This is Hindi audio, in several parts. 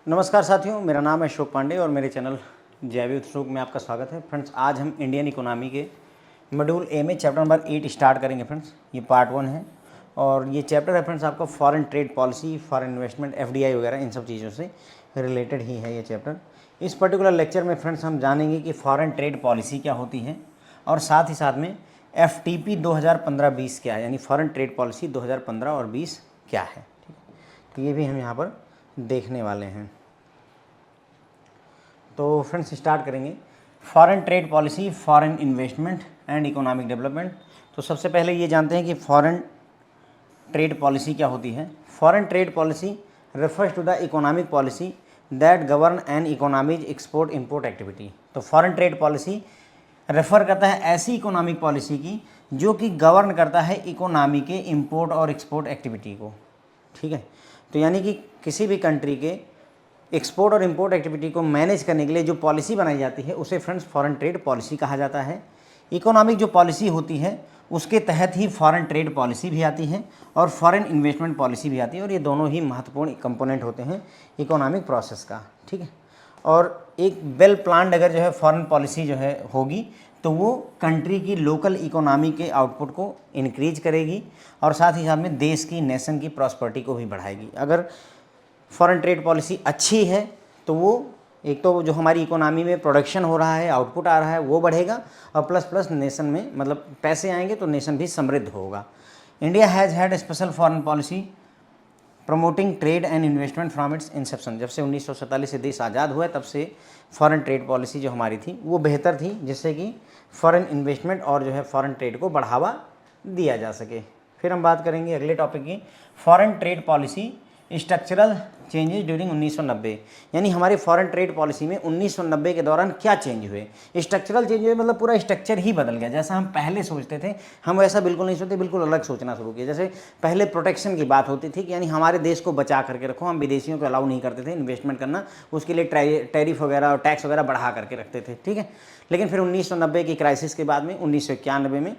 नमस्कार साथियों, मेरा नाम है अशोक पांडे और मेरे चैनल जैविक उत्सुक में आपका स्वागत है। फ्रेंड्स, आज हम इंडियन इकोनॉमी के मॉड्यूल ए में चैप्टर नंबर 8 स्टार्ट करेंगे। फ्रेंड्स, ये पार्ट 1 है और ये चैप्टर है फ्रेंड्स आपका foreign trade policy, foreign investment, FDI वगैरह इन सब चीज़ों से रिलेटेड ही है ये चैप्टर। इस पर्टिकुलर लेक्चर में फ्रेंड्स हम जानेंगे कि फॉरेन ट्रेड पॉलिसी क्या होती है और साथ ही साथ में FTP 2015-20 क्या है, यानी फॉरेन ट्रेड पॉलिसी 2015 और 20 क्या है। ठीक है, तो ये भी हम यहाँ पर देखने वाले हैं। तो फ्रेंड्स स्टार्ट करेंगे। Foreign trade policy, foreign investment and economic development. तो सबसे पहले ये जानते हैं कि फॉरेन ट्रेड पॉलिसी क्या होती है। Foreign trade policy refers to the economic policy that govern an economy's export import activity. तो फॉरेन ट्रेड पॉलिसी रेफर करता है ऐसी इकोनॉमिक पॉलिसी की जो कि गवर्न करता है इकोनॉमी के इम्पोर्ट और एक्सपोर्ट एक्टिविटी को। ठीक है, तो यानी कि किसी भी कंट्री के एक्सपोर्ट और इंपोर्ट एक्टिविटी को मैनेज करने के लिए जो पॉलिसी बनाई जाती है उसे फ्रेंड्स फॉरेन ट्रेड पॉलिसी कहा जाता है। इकोनॉमिक जो पॉलिसी होती है उसके तहत ही फॉरेन ट्रेड पॉलिसी भी आती है और फॉरेन इन्वेस्टमेंट पॉलिसी भी आती है और ये दोनों ही महत्वपूर्ण कंपोनेंट होते हैं इकोनॉमिक प्रोसेस का। ठीक है, और एक वेल प्लान्ड अगर जो है फॉरेन पॉलिसी जो है होगी तो वो कंट्री की लोकल इकोनॉमी के आउटपुट को इंक्रीज करेगी और साथ ही साथ में देश की, नेशन की प्रॉस्पेरिटी को भी बढ़ाएगी। अगर फॉरेन ट्रेड पॉलिसी अच्छी है तो वो एक तो जो हमारी इकोनॉमी में प्रोडक्शन हो रहा है, आउटपुट आ रहा है, वो बढ़ेगा और प्लस नेशन में मतलब पैसे आएंगे तो नेशन भी समृद्ध होगा। India has had special foreign policy promoting trade and investment from its inception. जब से 1947 से देश आज़ाद हुआ है तब से फॉरेन ट्रेड पॉलिसी जो हमारी थी वो बेहतर थी, जिससे कि फॉरेन इन्वेस्टमेंट और जो है फॉरेन ट्रेड को बढ़ावा दिया जा सके। फिर हम बात करेंगे अगले टॉपिक की, foreign trade policy structural changes during 1990। यानी हमारी फॉरेन ट्रेड पॉलिसी में 1990 के दौरान क्या चेंज हुए। स्ट्रक्चरल चेंज हुए मतलब पूरा स्ट्रक्चर ही बदल गया। जैसा हम पहले सोचते थे हम वैसा बिल्कुल नहीं सोचते, बिल्कुल अलग सोचना शुरू किया। जैसे पहले प्रोटेक्शन की बात होती थी कि यानी हमारे देश को बचा करके रखो, हम विदेशियों को अलाउ नहीं करते थे इन्वेस्टमेंट करना, उसके लिए टैरिफ वगैरह और टैक्स वगैरह बढ़ा करके रखते थे। ठीक है, लेकिन फिर 1990 की क्राइसिस के बाद में 1991 में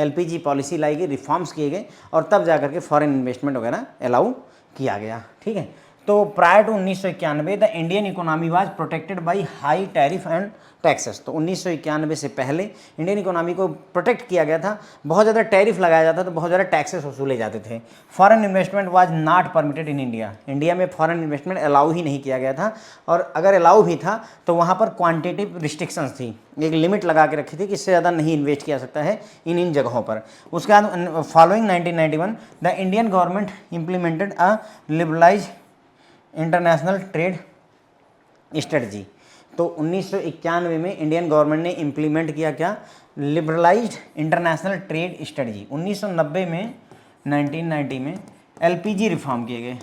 LPG पॉलिसी लाई गई, रिफॉर्म्स किए गए और तब जा करके फॉरेन इन्वेस्टमेंट वगैरह अलाउ किया गया। ठीक है, तो prior to 1991 the Indian economy was protected by high tariff and taxes. तो 1991 से पहले इंडियन इकोनॉमी को प्रोटेक्ट किया गया था, बहुत ज़्यादा टैरिफ लगाया जाता था, तो बहुत ज़्यादा टैक्सेस वसूले जाते थे। Foreign investment was not permitted in India. India में फॉरेन इन्वेस्टमेंट अलाउ ही नहीं किया गया था और अगर अलाउ भी था तो वहाँ पर क्वान्टिटिव रिस्ट्रिक्शंस थी, एक लिमिट लगा के रखी थी कि इससे ज़्यादा नहीं इन्वेस्ट किया सकता है इन जगहों पर। उसके बाद following 1991 the Indian government implemented a liberalise international trade strategy. तो 1991 में इंडियन गवर्नमेंट ने इम्प्लीमेंट किया क्या, लिबरलाइज्ड इंटरनेशनल ट्रेड स्ट्रेटजी। 1990 में 1990 में LPG रिफॉर्म किए गए,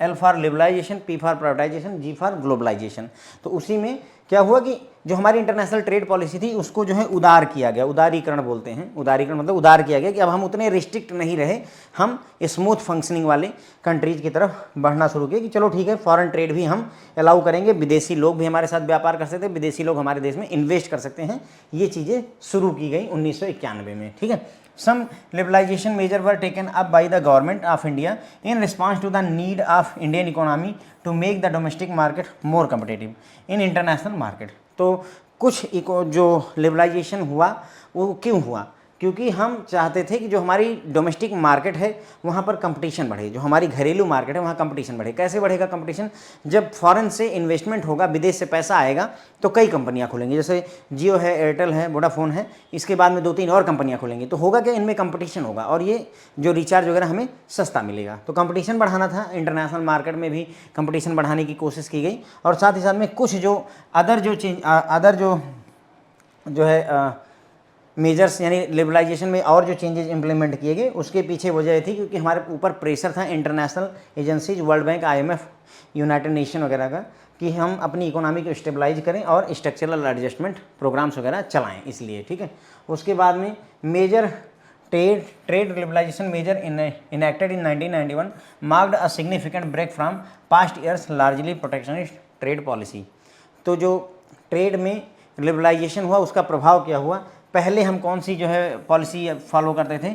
L for liberalisation, P for privatisation, G for globalisation. तो उसी में क्या हुआ कि जो हमारी इंटरनेशनल ट्रेड पॉलिसी थी उसको जो है उदार किया गया, उदारीकरण बोलते हैं। उदारीकरण मतलब उदार किया गया कि अब हम उतने रिस्ट्रिक्ट नहीं रहे, हम स्मूथ फंक्शनिंग वाले कंट्रीज की तरफ बढ़ना शुरू किए कि चलो ठीक है फॉरेन ट्रेड भी हम अलाउ करेंगे, विदेशी लोग भी हमारे साथ व्यापार कर सकते हैं, विदेशी लोग हमारे देश में इन्वेस्ट कर सकते हैं। ये चीज़ें शुरू की गई 1991 में। ठीक है, some liberalization measures were taken up by the government of India in response to the need of Indian economy to make the domestic market more competitive in international market। तो कुछ जो लिबरलाइजेशन हुआ वो क्यों हुआ, क्योंकि हम चाहते थे कि जो हमारी डोमेस्टिक मार्केट है वहाँ पर कंपटीशन बढ़े, जो हमारी घरेलू मार्केट है वहाँ कंपटीशन बढ़े। कैसे बढ़ेगा कंपटीशन, जब फॉरेन से इन्वेस्टमेंट होगा, विदेश से पैसा आएगा तो कई कंपनियाँ खुलेंगी, जैसे जियो है, एयरटेल है, वोडाफोन है, इसके बाद में 2-3 और कंपनियाँ खुलेंगी। तो होगा क्या, इनमें कंपटीशन होगा और ये जो रिचार्ज वगैरह हमें सस्ता मिलेगा। तो कंपटीशन बढ़ाना था, इंटरनेशनल मार्केट में भी कंपटीशन बढ़ाने की कोशिश की गई और साथ ही साथ में कुछ जो अदर जो है मेजर्स यानी लिबरलाइजेशन में और जो चेंजेस इंप्लीमेंट किए गए उसके पीछे वजह थी क्योंकि हमारे ऊपर प्रेशर था international agencies, world bank, IMF, United nation वगैरह का कि हम अपनी इकोनॉमी को स्टेबलाइज करें और स्ट्रक्चरल एडजस्टमेंट प्रोग्राम्स वगैरह चलाएं, इसलिए। ठीक है, उसके बाद में major trade liberalisation major enacted in 1991 marked a significant break from past years largely protectionist trade policy. तो जो ट्रेड में लिबरलाइजेशन हुआ उसका प्रभाव क्या हुआ, पहले हम कौन सी जो है पॉलिसी फॉलो करते थे,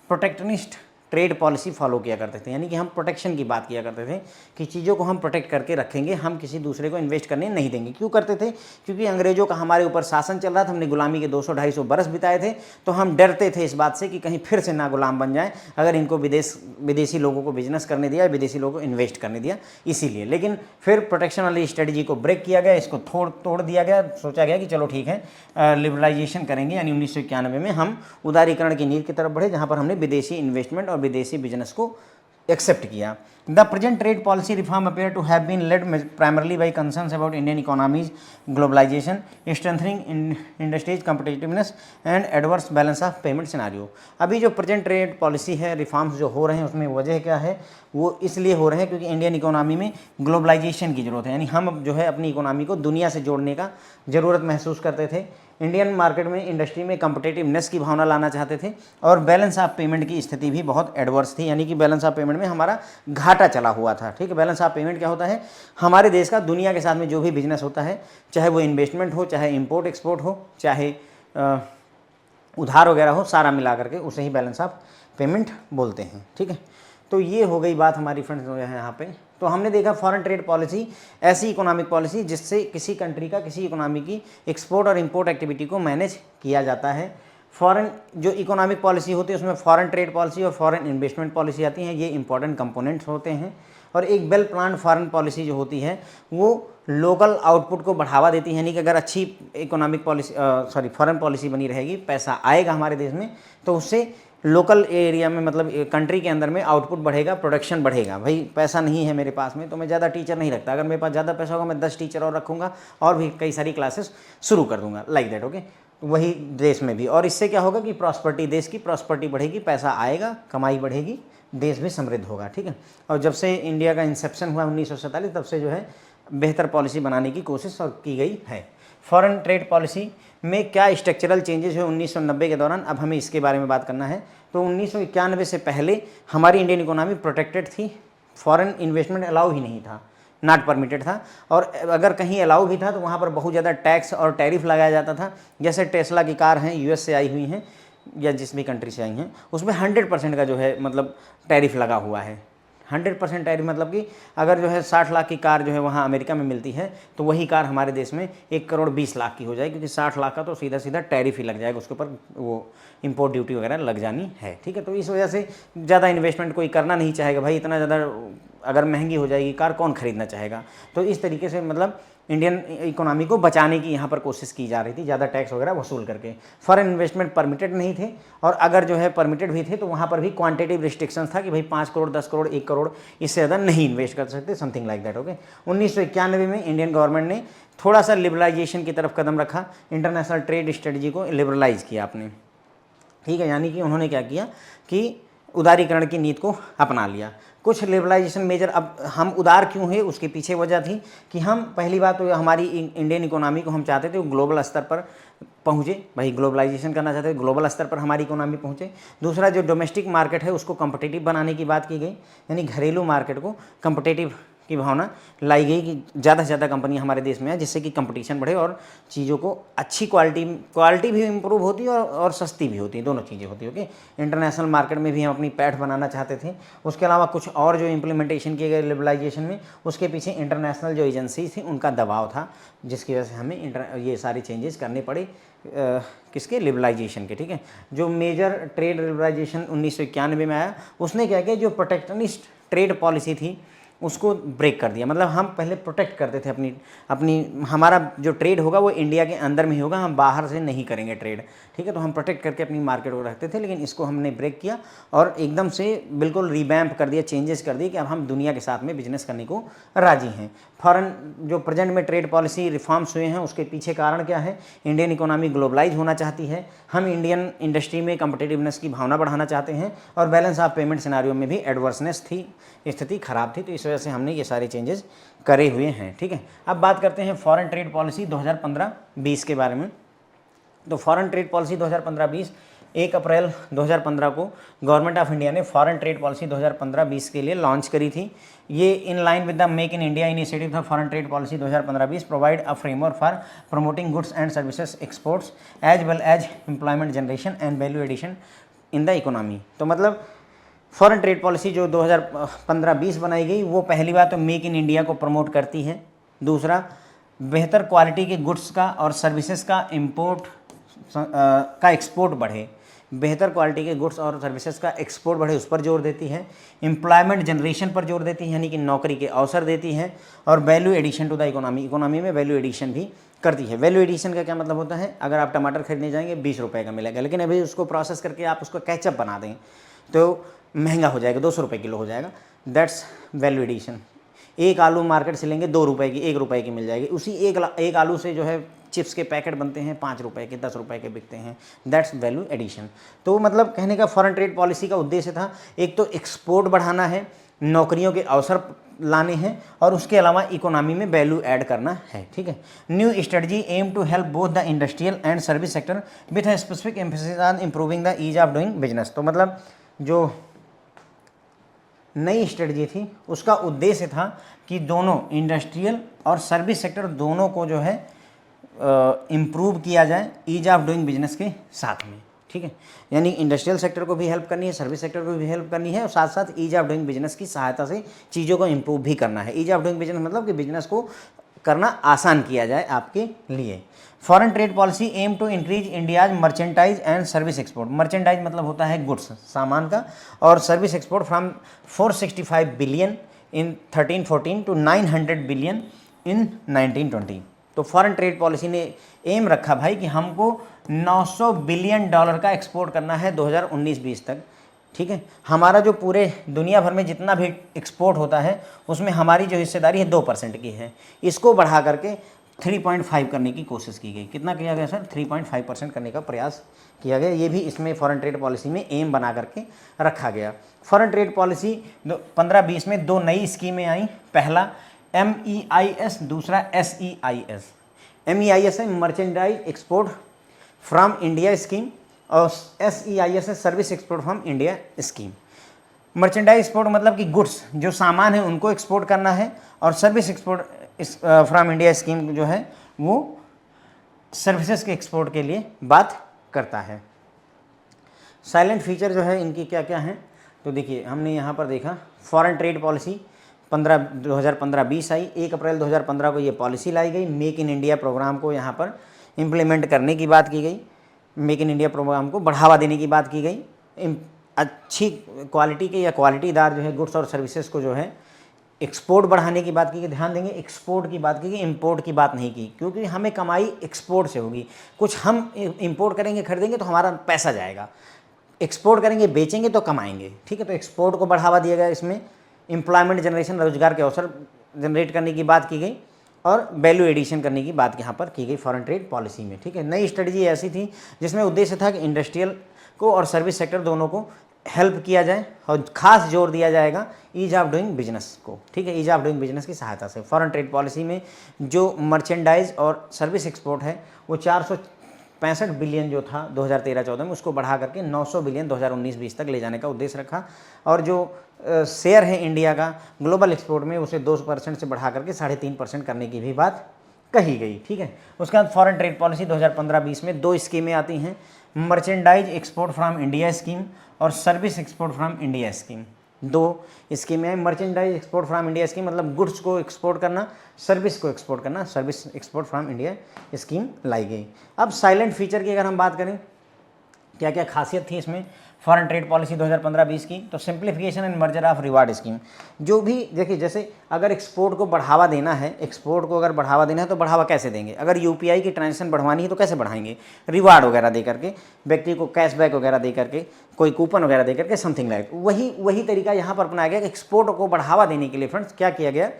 प्रोटेक्शनिस्ट ट्रेड पॉलिसी फॉलो किया करते थे, यानी कि हम प्रोटेक्शन की बात किया करते थे कि चीज़ों को हम प्रोटेक्ट करके रखेंगे, हम किसी दूसरे को इन्वेस्ट करने नहीं देंगे। क्यों करते थे? क्योंकि अंग्रेजों का हमारे ऊपर शासन चल रहा था, हमने गुलामी के 200-250 बरस बिताए थे, तो हम डरते थे इस बात से कि कहीं फिर से ना गुलाम बन जाए अगर इनको विदेशी लोगों को बिजनेस करने दिया, विदेशी लोगों को इन्वेस्ट करने दिया, इसीलिए। लेकिन फिर प्रोटेक्शन वाली स्ट्रेटजी को ब्रेक किया गया, इसको तोड़ दिया गया, सोचा गया कि चलो ठीक है लिबरलाइजेशन करेंगे, यानी 1991 में हम उदारीकरण की नीति की तरफ बढ़े, जहाँ पर हमने विदेशी इन्वेस्टमेंट और विदेशी बिजनेस को एक्सेप्ट किया। The present trade policy reform appear to have been led primarily by concerns about Indian economy's globalisation, strengthening industries competitiveness and adverse balance of payment scenario. अभी जो प्रेजेंट ट्रेड पॉलिसी है, रिफॉर्म्स जो हो रहे हैं, उसमें वजह क्या है? वो इसलिए हो रहे हैं क्योंकि इंडियन इकोनॉमी में ग्लोबलाइजेशन की ज़रूरत है, यानी हम जो है अपनी इकोनॉमी को दुनिया से जोड़ने का ज़रूरत महसूस करते थे। इंडियन मार्केट में, इंडस्ट्री में कम्पिटिटिवनेस की भावना लाना चाहते थे और बैलेंस ऑफ पेमेंट की स्थिति भी बहुत एडवर्स थी, यानी कि बैलेंस ऑफ पेमेंट में हमारा घाटा चला हुआ था। ठीक है, बैलेंस ऑफ पेमेंट क्या होता है? हमारे देश का दुनिया के साथ में जो भी बिजनेस होता है, चाहे वो इन्वेस्टमेंट हो, चाहे इंपोर्ट एक्सपोर्ट हो, चाहे उधार वगैरह हो, सारा मिला करके उसे ही बैलेंस ऑफ पेमेंट बोलते हैं। ठीक है, तो ये हो गई बात हमारी फ्रेंड्स जो है यहाँ पे। तो हमने देखा फॉरेन ट्रेड पॉलिसी ऐसी इकोनॉमिक पॉलिसी जिससे किसी कंट्री का, किसी इकोनॉमी की एक्सपोर्ट और इंपोर्ट एक्टिविटी को मैनेज किया जाता है। फॉरेन जो इकोनॉमिक पॉलिसी होती है उसमें फॉरेन ट्रेड पॉलिसी और फॉरेन इन्वेस्टमेंट पॉलिसी आती हैं, ये इंपॉर्टेंट कंपोनेंट्स होते हैं। और एक वेल प्लान फॉरेन पॉलिसी जो होती है वो लोकल आउटपुट को बढ़ावा देती है, यानी कि अगर अच्छी इकोनॉमिक पॉलिसी फॉरेन पॉलिसी बनी रहेगी, पैसा आएगा हमारे देश में, तो उससे लोकल एरिया में, मतलब कंट्री के अंदर में आउटपुट बढ़ेगा, प्रोडक्शन बढ़ेगा। भाई पैसा नहीं है मेरे पास में तो मैं ज़्यादा टीचर नहीं रखता, अगर मेरे पास ज़्यादा पैसा होगा मैं 10 टीचर और रखूँगा और भी कई सारी क्लासेस शुरू कर दूँगा, लाइक दैट। ओके, वही देश में भी। और इससे क्या होगा कि प्रॉस्पर्टी, देश की प्रॉस्पर्टी बढ़ेगी, पैसा आएगा, कमाई बढ़ेगी, देश भी समृद्ध होगा। ठीक है, और जब से इंडिया का इंसेप्शन हुआ 1947, तब से जो है बेहतर पॉलिसी बनाने की कोशिश और की गई है। फॉरेन ट्रेड पॉलिसी में क्या स्ट्रक्चरल चेंजेस हुए 1990 के दौरान, अब हमें इसके बारे में बात करना है। तो 1991 से पहले हमारी इंडियन इकोनॉमी प्रोटेक्टेड थी, फॉरेन इन्वेस्टमेंट अलाउ ही नहीं था, नॉट परमिटेड था, और अगर कहीं अलाउ भी था तो वहाँ पर बहुत ज़्यादा टैक्स और टैरिफ लगाया जाता था। जैसे टेस्ला की कार हैं, यूएस से आई हुई हैं या जिस भी कंट्री से आई हैं, उसमें 100% का जो है मतलब टैरिफ लगा हुआ है। 100% टैरिफ मतलब कि अगर जो है 60 लाख की कार जो है वहाँ अमेरिका में मिलती है, तो वही कार हमारे देश में 1,20,00,000 की हो जाएगी, क्योंकि 60 लाख का तो सीधा सीधा टैरिफ ही लग जाएगा, उसके ऊपर वो इंपोर्ट ड्यूटी वगैरह लग जानी है। ठीक है, तो इस वजह से ज़्यादा इन्वेस्टमेंट कोई करना नहीं चाहेगा, भाई इतना ज़्यादा अगर महंगी हो जाएगी कार कौन खरीदना चाहेगा। तो इस तरीके से मतलब इंडियन इकोनॉमी को बचाने की यहाँ पर कोशिश की जा रही थी, ज़्यादा टैक्स वगैरह वसूल करके। फॉरेन इन्वेस्टमेंट परमिटेड नहीं थे, और अगर जो है परमिटेड भी थे तो वहाँ पर भी क्वांटिटेटिव रिस्ट्रिक्शंस था कि भाई 5 करोड़, 10 करोड़, 1 करोड़, इससे ज़्यादा नहीं इन्वेस्ट कर सकते, समथिंग लाइक दैट। ओके, 1991 में इंडियन गवर्नमेंट ने थोड़ा सा लिबरलाइजेशन की तरफ कदम रखा, इंटरनेशनल ट्रेड स्ट्रेटजी को लिबरलाइज किया आपने। ठीक है, यानी कि उन्होंने क्या किया कि उदारीकरण की नीति को अपना लिया। कुछ लिबरलाइजेशन मेजर, अब हम उदार क्यों है उसके पीछे वजह थी कि हम पहली बात तो हमारी इंडियन इकोनॉमी को हम चाहते थे वो ग्लोबल स्तर पर पहुँचे, भाई ग्लोबलाइजेशन करना चाहते थे, ग्लोबल स्तर पर हमारी इकोनॉमी पहुँचे। दूसरा जो डोमेस्टिक मार्केट है उसको कम्पिटिटिव बनाने की बात की गई, यानी घरेलू मार्केट को कम्पिटिटिव की भावना लाई गई कि ज़्यादा से ज़्यादा कंपनियां हमारे देश में है, जिससे कि कंपटीशन बढ़े और चीज़ों को अच्छी क्वालिटी भी इम्प्रूव होती है और सस्ती भी होती है, दोनों चीज़ें होती है। ओके, इंटरनेशनल मार्केट में भी हम अपनी पैठ बनाना चाहते थे। उसके अलावा कुछ और जो इम्प्लीमेंटेशन किए गए लिबरलाइजेशन में, उसके पीछे इंटरनेशनल जो एजेंसी थी उनका दबाव था, जिसकी वजह से हमें ये सारे चेंजेस करने पड़े, किसके? लिबरलाइजेशन के। ठीक है, जो मेजर ट्रेड लिबरलाइजेशन 1991 में आया, उसने क्या किया, जो प्रोटेक्शनिस्ट ट्रेड पॉलिसी थी उसको ब्रेक कर दिया। मतलब हम पहले प्रोटेक्ट करते थे अपनी हमारा जो ट्रेड होगा वो इंडिया के अंदर में ही होगा, हम बाहर से नहीं करेंगे ट्रेड। ठीक है, तो हम प्रोटेक्ट करके अपनी मार्केट को रखते थे, लेकिन इसको हमने ब्रेक किया और एकदम से बिल्कुल रिवैम्प कर दिया, चेंजेस कर दिए कि अब हम दुनिया के साथ में बिजनेस करने को राजी हैं। फॉरेन जो प्रेजेंट में ट्रेड पॉलिसी रिफॉर्म्स हुए हैं उसके पीछे कारण क्या है? इंडियन इकोनॉमी ग्लोबलाइज होना चाहती है, हम इंडियन इंडस्ट्री में कम्पिटिटिवनेस की भावना बढ़ाना चाहते हैं, और बैलेंस ऑफ पेमेंट सिनारियो में भी एडवर्सनेस थी, स्थिति खराब थी, तो इस वजह से हमने ये सारे चेंजेस करे हुए हैं। ठीक है, अब बात करते हैं फॉरेन ट्रेड पॉलिसी 2015-20 के बारे में। तो फॉरेन ट्रेड पॉलिसी 2015-20, 1 अप्रैल 2015 को गवर्नमेंट ऑफ इंडिया ने फॉरेन ट्रेड पॉलिसी 2015-20 के लिए लॉन्च करी थी। ये in line with the make in India initiative था। Foreign trade policy 2015-20 provide a framework for promoting goods and services exports as well as employment generation and value addition in the economy. तो मतलब फॉरेन ट्रेड पॉलिसी जो 2015-20 बनाई गई, वो पहली बात तो मेक इन इंडिया को प्रमोट करती है। दूसरा, बेहतर क्वालिटी के गुड्स का और सर्विसेज का इंपोर्ट का एक्सपोर्ट बढ़े, बेहतर क्वालिटी के गुड्स और सर्विसेज का एक्सपोर्ट बढ़े, उस पर जोर देती है। एम्प्लॉयमेंट जनरेशन पर जोर देती है, यानी कि नौकरी के अवसर देती है। और value addition to the economy, economy में वैल्यू एडिशन भी करती है। वैल्यू एडिशन का क्या मतलब होता है, अगर आप टमाटर खरीदने जाएंगे 20 रुपये का मिलेगा, लेकिन अभी उसको प्रोसेस करके आप उसको केचप बना दें तो महंगा हो जाएगा, 200 रुपये किलो हो जाएगा। That's value addition. एक आलू मार्केट से लेंगे 2 रुपये की, 1 रुपये की मिल जाएगी। उसी एक आलू से जो है चिप्स के पैकेट बनते हैं 5 रुपये के, 10 रुपये के बिकते हैं। That's value addition. तो मतलब कहने का फॉरेन ट्रेड पॉलिसी का उद्देश्य था, एक तो एक्सपोर्ट बढ़ाना है, नौकरियों के अवसर लाने हैं, और उसके अलावा इकोनॉमी में वैल्यू ऐड करना है। ठीक है। New strategy aim to help both the industrial and service sector with a specific emphasis on improving the ease of doing business. तो मतलब जो नई स्ट्रेटजी थी उसका उद्देश्य था कि दोनों इंडस्ट्रियल और सर्विस सेक्टर दोनों को जो है इम्प्रूव किया जाए ईज ऑफ डूइंग बिजनेस के साथ में। ठीक है। यानी इंडस्ट्रियल सेक्टर को भी हेल्प करनी है, सर्विस सेक्टर को भी हेल्प करनी है, और साथ साथ ईज ऑफ डूइंग बिजनेस की सहायता से चीज़ों को इम्प्रूव भी करना है। ईज ऑफ डूइंग बिजनेस मतलब कि बिजनेस को करना आसान किया जाए आपके लिए। Foreign trade policy aim to increase India's merchandise and service export. Merchandise मतलब होता है गुड्स, सामान का, और service export from 465 billion in 1314 to 900 billion in 1920। तो फॉरेन ट्रेड पॉलिसी ने एम रखा भाई कि हमको 900 बिलियन डॉलर का एक्सपोर्ट करना है 2019-20 तक। ठीक है। हमारा जो पूरे दुनिया भर में जितना भी एक्सपोर्ट होता है उसमें हमारी जो हिस्सेदारी है 2% की है। इसको बढ़ा करके 3.5 करने की कोशिश की गई। कितना किया गया सर? 3.5% करने का प्रयास किया गया। ये भी इसमें फॉरेन ट्रेड पॉलिसी में एम बना करके रखा गया। फॉरेन ट्रेड पॉलिसी 15-20 में 2 नई स्कीमें आई। पहला MEIS, दूसरा SEIS। MEIS है merchandise export from India scheme, और SEIS है service export from India scheme. Merchandise export मतलब कि गुड्स जो सामान है उनको एक्सपोर्ट करना है, और service export from India scheme जो है वो सर्विसेज के एक्सपोर्ट के लिए बात करता है। साइलेंट फीचर जो है इनकी क्या क्या हैं, तो देखिए हमने यहाँ पर देखा फॉरेन ट्रेड पॉलिसी 2015-20 आई। 1 अप्रैल 2015 को ये पॉलिसी लाई गई। मेक इन इंडिया प्रोग्राम को यहाँ पर इम्प्लीमेंट करने की बात की गई, मेक इन इंडिया प्रोग्राम को बढ़ावा देने की बात की गई। अच्छी क्वालिटी के या क्वालिटीदार जो है गुड्स और सर्विसेज को जो है एक्सपोर्ट बढ़ाने की बात की गई। ध्यान देंगे एक्सपोर्ट की बात की गई, इंपोर्ट की बात नहीं की, क्योंकि हमें कमाई एक्सपोर्ट से होगी। कुछ हम इंपोर्ट करेंगे खरीदेंगे तो हमारा पैसा जाएगा, एक्सपोर्ट करेंगे बेचेंगे तो कमाएंगे। ठीक है। तो एक्सपोर्ट को बढ़ावा दिया गया। इसमें एम्प्लॉयमेंट जनरेशन, रोजगार के अवसर जनरेट करने की बात की गई, और वैल्यू एडिशन करने की बात यहाँ पर की गई फॉरेन ट्रेड पॉलिसी में। ठीक है। नई स्ट्रेटजी ऐसी थी जिसमें उद्देश्य था कि इंडस्ट्रियल को और सर्विस सेक्टर दोनों को हेल्प किया जाए, और खास जोर दिया जाएगा ईज ऑफ डूइंग बिजनेस को। ठीक है। ईज ऑफ डूइंग बिजनेस की सहायता से फॉरेन ट्रेड पॉलिसी में जो मर्चेंडाइज और सर्विस एक्सपोर्ट है वो 465 बिलियन जो था 2013-14 में, उसको बढ़ा करके 900 बिलियन 2019-20 तक ले जाने का उद्देश्य रखा। और जो शेयर है इंडिया का ग्लोबल एक्सपोर्ट में उसे 2% से बढ़ा करके 3.5% करने की भी बात कही गई। ठीक है। उसके बाद फॉरेन ट्रेड पॉलिसी 2015-20 में 2 स्कीमें आती हैं, merchandise export from India scheme और service export from India scheme. 2 स्कीमें। Merchandise export from India scheme मतलब गुड्स को एक्सपोर्ट करना, सर्विस को एक्सपोर्ट करना, service export from India scheme लाई गई। अब साइलेंट फीचर की अगर हम बात करें, क्या क्या खासियत थी इसमें फॉरेन ट्रेड पॉलिसी 2015-20 की, तो simplification and merger of reward scheme. जो भी देखिए, जैसे अगर एक्सपोर्ट को बढ़ावा देना है, एक्सपोर्ट को अगर बढ़ावा देना है तो बढ़ावा कैसे देंगे? अगर UPI की ट्रांजेक्शन बढ़वानी है तो कैसे बढ़ाएंगे? रिवार्ड वगैरह दे करके, व्यक्ति को कैशबैक वगैरह दे करके, कोई कूपन वगैरह दे करके, समथिंग लाइक। वही तरीका यहाँ पर अपनाया गया कि एक्सपोर्ट को बढ़ावा देने के लिए फ्रेंड्स क्या किया गया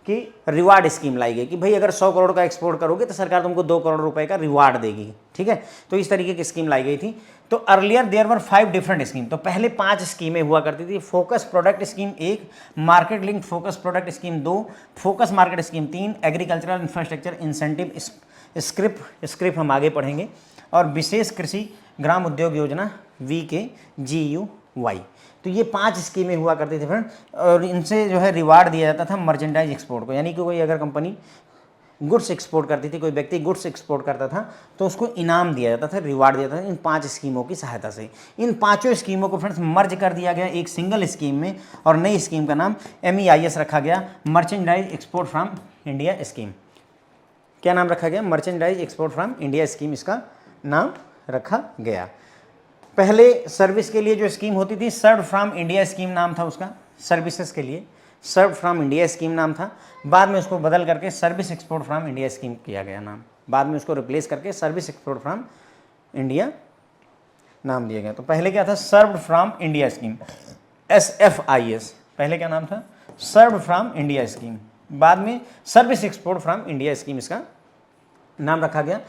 कि रिवार्ड स्कीम लाई गई कि भाई अगर 100 करोड़ का एक्सपोर्ट करोगे तो सरकार तुमको 2 करोड़ रुपए का रिवार्ड देगी। ठीक है। तो इस तरीके की स्कीम लाई गई थी। तो earlier there were 5 different scheme. तो पहले 5 स्कीमें हुआ करती थी। Focus product scheme 1, market link focus product scheme 2, focus market scheme 3, agricultural infrastructure incentive scrip हम आगे पढ़ेंगे, और विशेष कृषि ग्राम उद्योग योजना VKGUY। तो ये 5 स्कीमें हुआ करती थी फ्रेंड, और इनसे जो है रिवार्ड दिया जाता था मर्चेंडाइज एक्सपोर्ट को। यानी कि कोई अगर कंपनी गुड्स एक्सपोर्ट करती थी, कोई व्यक्ति गुड्स एक्सपोर्ट करता था तो उसको इनाम दिया जाता था, रिवार्ड दिया जाता था इन 5 स्कीमों की सहायता से। इन 5 स्कीमों को फ्रेंड्स मर्ज कर दिया गया एक सिंगल स्कीम में, और नई स्कीम का नाम MEIS रखा गया, merchandise export from India scheme. क्या नाम रखा गया? Merchandise export from India scheme इसका नाम रखा गया। पहले सर्विस के लिए जो स्कीम होती थी, सर्व फ्रॉम इंडिया स्कीम नाम था उसका, सर्विसेज के लिए सर्व फ्रॉम इंडिया स्कीम नाम था। बाद में उसको बदल करके service export from India scheme किया गया नाम, बाद में उसको रिप्लेस करके सर्विस एक्सपोर्ट फ्रॉम इंडिया नाम दिया गया। तो पहले क्या था? Serve from India scheme, SFIS, पहले क्या नाम था? सर्व फ्रॉम इंडिया स्कीम, बाद में service export from India scheme इसका नाम रखा गया।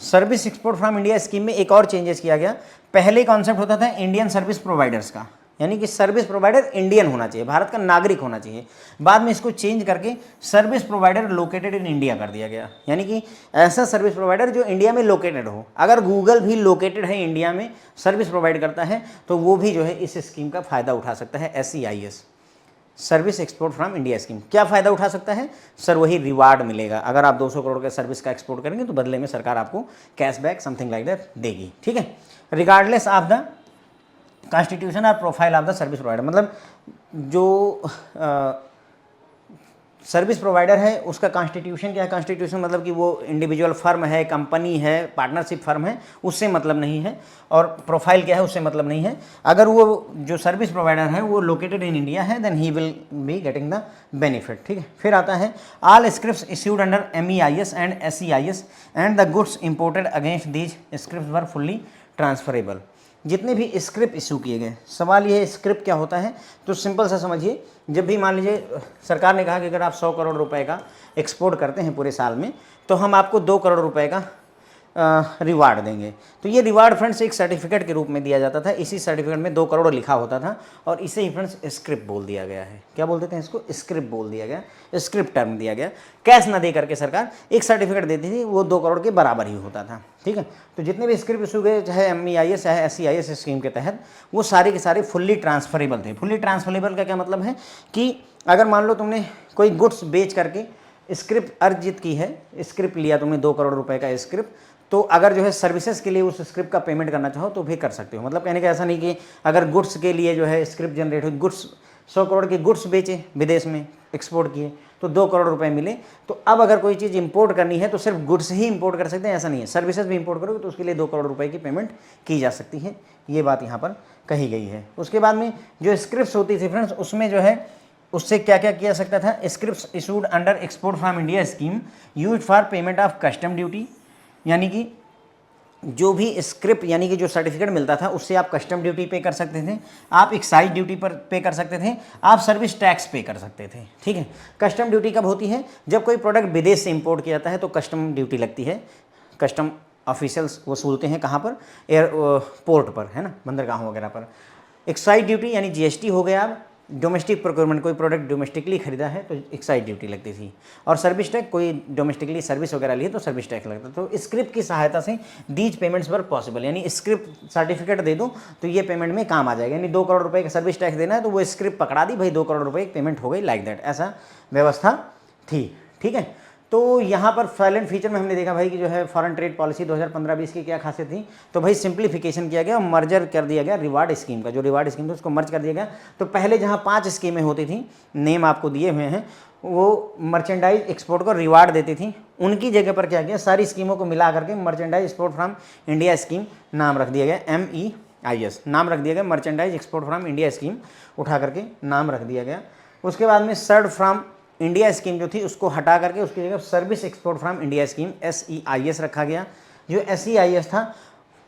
Service export from India scheme में एक और चेंजेस किया गया। पहले कॉन्सेप्ट होता था इंडियन सर्विस प्रोवाइडर्स का, यानी कि सर्विस प्रोवाइडर इंडियन होना चाहिए, भारत का नागरिक होना चाहिए। बाद में इसको चेंज करके service provider located in India कर दिया गया, यानी कि ऐसा सर्विस प्रोवाइडर जो इंडिया में लोकेटेड हो। अगर गूगल भी लोकेटेड है इंडिया में, सर्विस प्रोवाइड करता है, तो वो भी जो है इस स्कीम का फ़ायदा उठा सकता है। SEIS, service export from India scheme. क्या फ़ायदा उठा सकता है सर? वही रिवार्ड मिलेगा। अगर आप 200 करोड़ के सर्विस का एक्सपोर्ट करेंगे तो बदले में सरकार आपको कैशबैक समथिंग लाइक दैट देगी, ठीक है, रिगार्डलेस ऑफ द कॉन्स्टिट्यूशन और profile of the service provider. मतलब जो सर्विस प्रोवाइडर है उसका कॉन्स्टिट्यूशन क्या है? कॉन्स्टिट्यूशन मतलब कि वो इंडिविजुअल फर्म है, कंपनी है, पार्टनरशिप फर्म है, उससे मतलब नहीं है। और प्रोफाइल क्या है, उससे मतलब नहीं है। अगर वो जो सर्विस प्रोवाइडर है वो लोकेटेड इन इंडिया है, then he will be getting the benefit, ठीक है। फिर आता है all scripts issued under MEIS and SEIS and the goods imported against these scripts were fully transferable. जितने भी स्क्रिप्ट इशू किए गए, सवाल ये है स्क्रिप्ट क्या होता है? तो सिंपल सा समझिए, जब भी मान लीजिए सरकार ने कहा कि अगर आप 100 करोड़ रुपए का एक्सपोर्ट करते हैं पूरे साल में, तो हम आपको 2 करोड़ रुपए का रिवार्ड देंगे। तो ये रिवार्ड फ्रेंड्स एक सर्टिफिकेट के रूप में दिया जाता था। इसी सर्टिफिकेट में 2 करोड़ लिखा होता था, और इसे ही फ्रेंड्स स्क्रिप्ट बोल दिया गया है। क्या बोल देते हैं इसको? स्क्रिप्ट बोल दिया गया, स्क्रिप्ट टर्म दिया गया। कैश ना दे करके सरकार एक सर्टिफिकेट देती थी, वो 2 करोड़ के बराबर ही होता था, ठीक है। तो जितने भी स्क्रिप्ट इशू गए, चाहे MEIS चाहे SEIS स्कीम के तहत, वो सारे के सारे फुल्ली ट्रांसफरेबल थे। फुल्ली ट्रांसफरेबल का क्या मतलब है कि अगर मान लो तुमने कोई गुड्स बेच करके स्क्रिप्ट अर्जित की है, स्क्रिप्ट लिया तुमने 2 करोड़ रुपए का स्क्रिप्ट, तो अगर जो है सर्विसेज के लिए उस स्क्रिप्ट का पेमेंट करना चाहो तो भी कर सकते हो। मतलब कहने का ऐसा नहीं कि अगर गुड्स के लिए जो है स्क्रिप्ट जनरेट हुई, गुड्स 100 करोड़ के गुड्स बेचे, विदेश में एक्सपोर्ट किए, तो 2 करोड़ रुपए मिले, तो अब अगर कोई चीज़ इंपोर्ट करनी है तो सिर्फ गुड्स ही इंपोर्ट कर सकते हैं, ऐसा नहीं है। सर्विसेज भी इंपोर्ट करोगे तो उसके लिए 2 करोड़ रुपए की पेमेंट की जा सकती है। ये बात यहाँ पर कही गई है। उसके बाद में जो स्क्रिप्ट होती थी फ्रेंड्स, उसमें जो है उससे क्या क्या किया सकता था? Scripts issued under export from India scheme used for payment of custom duty, यानी कि जो भी स्क्रिप्ट यानी कि जो सर्टिफिकेट मिलता था उससे आप कस्टम ड्यूटी पे कर सकते थे, आप एक्साइज ड्यूटी पर पे कर सकते थे, आप सर्विस टैक्स पे कर सकते थे, ठीक है। कस्टम ड्यूटी कब होती है? जब कोई प्रोडक्ट विदेश से इंपोर्ट किया जाता है तो कस्टम ड्यूटी लगती है। कस्टम ऑफिशियल्स वसूलते हैं कहाँ पर? एयरपोर्ट पर, है ना, बंदरगाहों वगैरह पर। एक्साइज ड्यूटी यानी GST हो गया। अब डोमेस्टिक प्रोक्योरमेंट, कोई प्रोडक्ट डोमेस्टिकली खरीदा है तो एक्साइज ड्यूटी लगती थी। और सर्विस टैक्स, कोई डोमेस्टिकली सर्विस वगैरह ली है तो सर्विस टैक्स लगता। तो स्क्रिप्ट की सहायता से दीज पेमेंट्स वर पॉसिबल, यानी स्क्रिप्ट सर्टिफिकेट दे दो तो ये पेमेंट में काम आ जाएगा। यानी 2 करोड़ रुपए का सर्विस टैक्स देना है तो वो स्क्रिप्ट पकड़ा दी, भाई 2 करोड़ रुपए की पेमेंट हो गई, लाइक दैट, ऐसा व्यवस्था थी, ठीक है। तो यहाँ पर साइलेंट फीचर में हमने देखा भाई कि जो है फॉरेन ट्रेड पॉलिसी 2015-20 की क्या खासियत थी? तो भाई सिंप्लीफिकेशन किया गया, मर्जर कर दिया गया रिवार्ड स्कीम का। जो रिवार्ड स्कीम थी उसको मर्ज कर दिया गया। तो पहले जहाँ 5 स्कीमें होती थी, नेम आपको दिए हुए हैं, वो मर्चेंडाइज एक्सपोर्ट को रिवार्ड देती थी, उनकी जगह पर क्या किया? सारी स्कीमों को मिला करके merchandise export from India scheme नाम रख दिया गया, MEIS नाम रख दिया गया। Merchandise export from India scheme उठा करके नाम रख दिया गया। उसके बाद में सर्व फ्रॉम इंडिया स्कीम जो थी उसको हटा करके उसकी जगह service export from India scheme SEIS रखा गया। जो SEIS था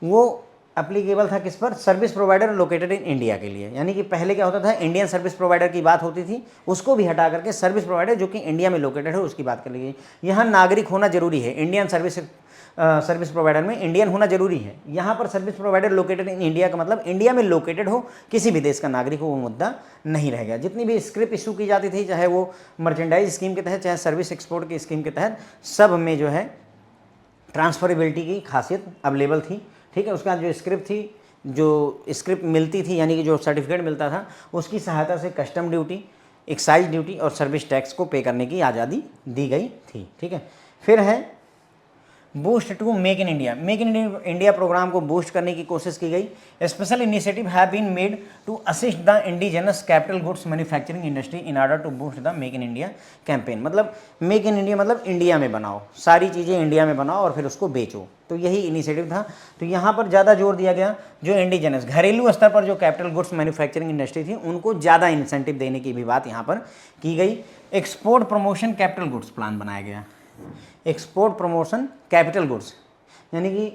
वो एप्लीकेबल था किस पर? Service provider located in India के लिए। यानी कि पहले क्या होता था, इंडियन सर्विस प्रोवाइडर की बात होती थी, उसको भी हटा करके सर्विस प्रोवाइडर जो कि इंडिया में लोकेटेड है उसकी बात कर ली गई। यहाँ नागरिक होना जरूरी है, इंडियन सर्विस प्रोवाइडर में इंडियन होना जरूरी है। यहाँ पर service provider located in India का मतलब इंडिया में लोकेटेड हो, किसी भी देश का नागरिक हो, वो मुद्दा नहीं रहेगा। जितनी भी स्क्रिप्ट इशू की जाती थी, चाहे वो मर्चेंडाइज स्कीम के तहत चाहे सर्विस एक्सपोर्ट की स्कीम के तहत, सब में जो है ट्रांसफरेबिलिटी की खासियत अवेलेबल थी, ठीक है। उसके बाद जो स्क्रिप्ट थी, जो स्क्रिप्ट मिलती थी यानी कि जो सर्टिफिकेट मिलता था, उसकी सहायता से कस्टम ड्यूटी, एक्साइज ड्यूटी और सर्विस टैक्स को पे करने की आज़ादी दी गई थी, ठीक है। फिर है boost to make in India. Make in India programme को बूस्ट करने की कोशिश की गई। Special initiative have been made to assist the indigenous capital goods manufacturing industry in order to boost the make in India campaign. मतलब मेक इन इंडिया मतलब इंडिया में बनाओ, सारी चीज़ें इंडिया में बनाओ और फिर उसको बेचो, तो यही इनिशिएटिव था। तो यहाँ पर ज़्यादा जोर दिया गया जो इंडिजिनस घरेलू स्तर पर जो कैपिटल गुड्स मैन्युफैक्चरिंग इंडस्ट्री थी उनको ज़्यादा इंसेंटिव देने की भी बात यहाँ पर की गई। Export promotion capital goods plan बनाया गया। एक्सपोर्ट प्रमोशन कैपिटल गुड्स यानी कि